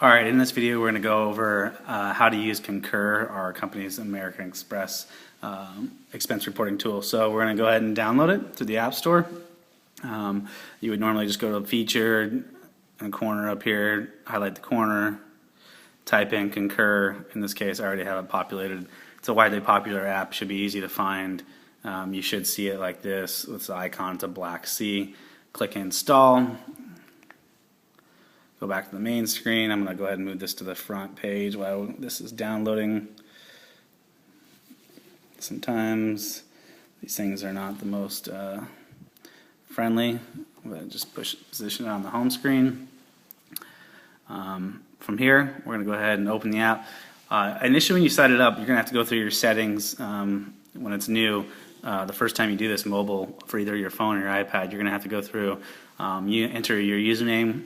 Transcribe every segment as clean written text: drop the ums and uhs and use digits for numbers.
Alright, in this video we're going to go over how to use Concur, our company's American Express expense reporting tool. So we're going to go ahead and download it to the App Store. You would normally just go to Feature, in the corner up here, highlight the corner, type in Concur. In this case I already have it populated. It's a widely popular app, should be easy to find. You should see it like this with the icon, it's a black C. Click Install. Go back to the main screen. I'm going to go ahead and move this to the front page while this is downloading. Sometimes these things are not the most friendly. I'm going to just position it on the home screen. From here, we're going to go ahead and open the app. Initially when you set it up, you're going to have to go through your settings when it's new. The first time you do this mobile for either your phone or your iPad, you're going to have to go through, you enter your username,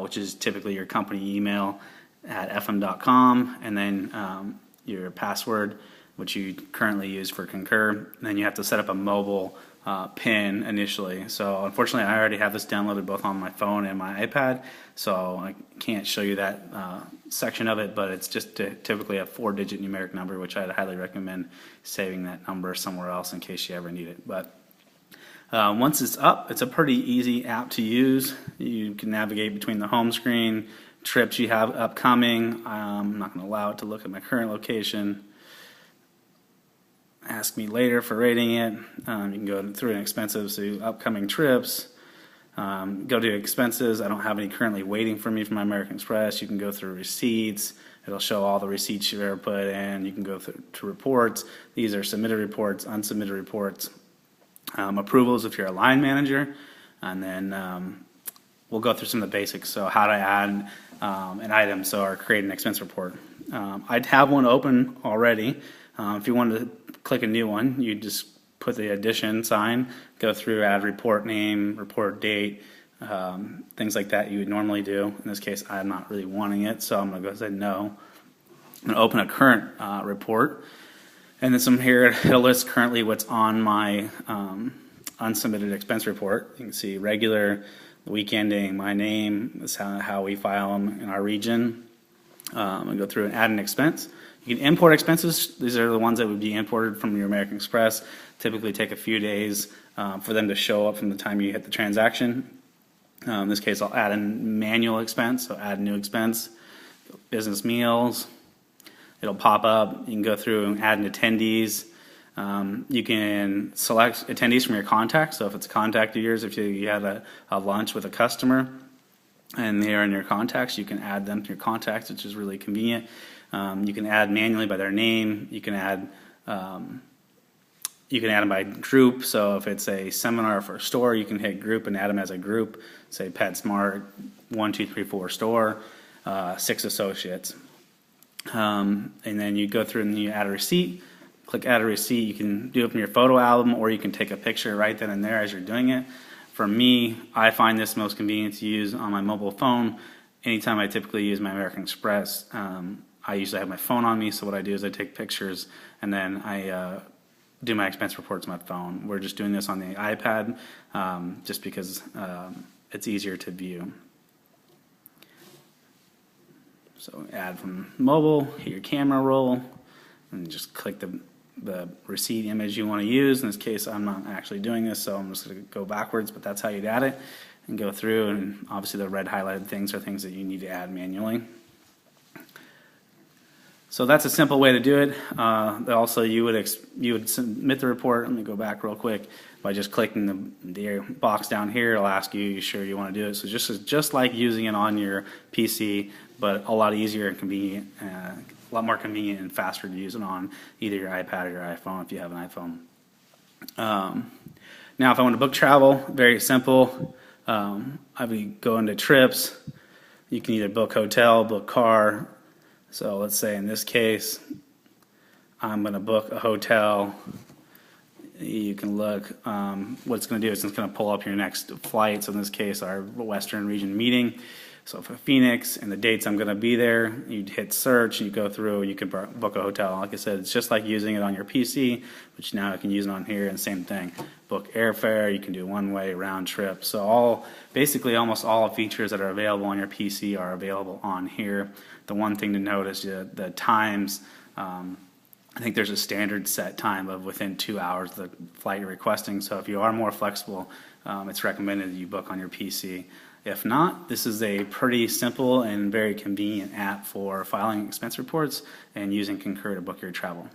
which is typically your company email at fm.com, and then your password, which you currently use for Concur. And then you have to set up a mobile PIN initially. So unfortunately I already have this downloaded both on my phone and my iPad, so I can't show you that section of it, but it's just typically a 4-digit numeric number, which I'd highly recommend saving that number somewhere else in case you ever need it. But once it's up, it's a pretty easy app to use. You can navigate between the home screen, trips you have upcoming. I'm not going to allow it to look at my current location. Ask me later for rating it. You can go through an expenses to upcoming trips. Go to expenses. I don't have any currently waiting for me from my American Express. You can go through receipts. It'll show all the receipts you've ever put in. You can go through to reports. These are submitted reports, unsubmitted reports. Approvals if you're a line manager, and then we'll go through some of the basics. So how to add an item, or create an expense report. I'd have one open already. If you wanted to click a new one, you just put the addition sign, go through, add report name, report date, things like that you would normally do. In this case I'm not really wanting it, so I'm going to go say no. I'm going to open a current report. And then from here, it'll list currently what's on my unsubmitted expense report. You can see regular, the week ending, my name, that's how we file them in our region. And go through and add an expense. You can import expenses. These are the ones that would be imported from your American Express. Typically take a few days for them to show up from the time you hit the transaction. In this case, I'll add a manual expense, so add new expense. Business meals. It'll pop up. You can go through and add an attendees. You can select attendees from your contacts. So if it's a contact of yours, if you had a lunch with a customer and they're in your contacts, you can add them to your contacts, which is really convenient. You can add manually by their name. You can add them by group. So if it's a seminar for a store, you can hit group and add them as a group. Say PetSmart 1, 2, 3, 4 store, 6 associates. And then you go through and you add a receipt. Click add a receipt. You can do it from your photo album, or you can take a picture right then and there as you're doing it. For me, I find this most convenient to use on my mobile phone. Anytime I typically use my American Express, I usually have my phone on me, so what I do is I take pictures and then I do my expense reports on my phone. We're just doing this on the iPad just because it's easier to view. So add from mobile, hit your camera roll, and just click the receipt image you want to use. In this case I'm not actually doing this, so I'm just going to go backwards, but that's how you'd add it and go through, and obviously the red highlighted things are things that you need to add manually. So that's a simple way to do it. Also you would submit the report. Let me go back real quick. By just clicking the box down here, it'll ask you, you sure you want to do it. So just like using it on your PC, but a lot easier and convenient, a lot more convenient and faster to use it on either your iPad or your iPhone if you have an iPhone. Now if I want to book travel, very simple. I would go into trips. You can either book hotel, book car. So let's say in this case, I'm going to book a hotel. You can look, what it's going to do is it's going to pull up your next flight. So in this case, our Western region meeting. So for Phoenix and the dates I'm going to be there, you hit search and you go through, you can book a hotel. Like I said, it's just like using it on your PC, which now you can use it on here, and same thing. Book airfare, you can do one-way, round trip. So basically almost all features that are available on your PC are available on here. The one thing to note is the times. I think there's a standard set time of within 2 hours of the flight you're requesting. So if you are more flexible, it's recommended that you book on your PC. If not, this is a pretty simple and very convenient app for filing expense reports and using Concur to book your travel.